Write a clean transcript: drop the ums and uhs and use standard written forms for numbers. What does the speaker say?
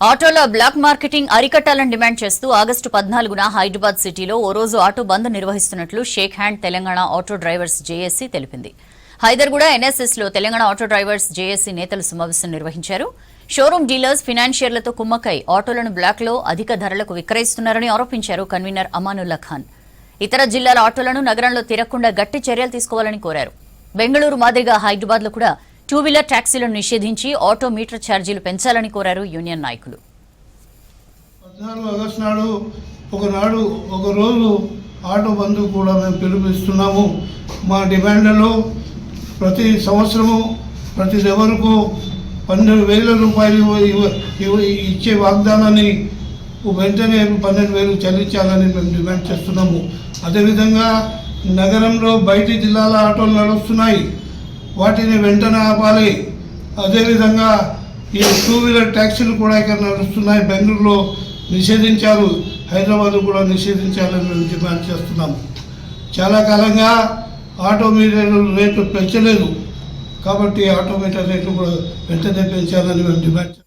ఆటోల black marketing అరికట్టాలని demand చేస్తూ ఆగస్టు 14న హైదరాబాద్ సిటీలో ఓ రోజు ఆటో బంద్ నిర్వహిస్తున్నట్లు shake hand Telangana auto drivers JAC తెలిపింది. హైదర్గూడ ఎన్ఎస్ఎస్లో తెలంగాణ ఆటో డ్రైవర్స్ జేఏసీ నేతలు సమావేశం నిర్వహించారు. షోరూం డీలర్స్, ఫినాన్షియర్లతో కుమ్మక్కై ఆటోలను బ్లాక్లో అధిక ధరలకు విక్రయిస్తున్నారని ఆరోపించారు కన్వీనర్ అమానుల్లా ఖాన్. ఇతర జిల్లాల ఆటోలను నగరంలో తిరగకుండా గట్టి చర్యలు తీసుకోవాలని కోరారు. బెంగళూరు మాదిరిగా హైదరాబాద్లో కూడా 2-వీలర్ ట్యాక్సీలను నిషేధించి ఆటో మీటర్ ఛార్జీలు పెంచాలని కోరారు యూనియన్ నాయకులు. 14 ఆగస్టు నాడు ఒక రోజు ఆటో బంద్ కూడా మేము పిలుపునిస్తున్నాము. మా డిమాండ్లలో ప్రతి సంవత్సరము ప్రతి ఎవరికి 12,000 రూపాయలు ఇచ్చే వాగ్దానాన్ని వెంటనే 12,000 చెల్లించాలని మేము డిమాండ్ చేస్తున్నాము. అదేవిధంగా నగరంలో బయటి జిల్లాల ఆటోలు నడుస్తున్నాయి, వాటిని వెంటనే ఆపాలి. అదేవిధంగా ఈ 2-వీలర్ ట్యాక్సీలు కూడా ఇక్కడ నడుస్తున్నాయి, బెంగళూరులో నిషేధించారు, హైదరాబాద్ కూడా నిషేధించాలని మేము డిమాండ్ చేస్తున్నాము. చాలా కాలంగా ఆటో మీటర్ రేట్లు పెంచలేదు, కాబట్టి ఆటో మీటర్ రేట్లు కూడా వెంటనే పెంచాలని మేము డిమాండ్ చేస్తున్నాం.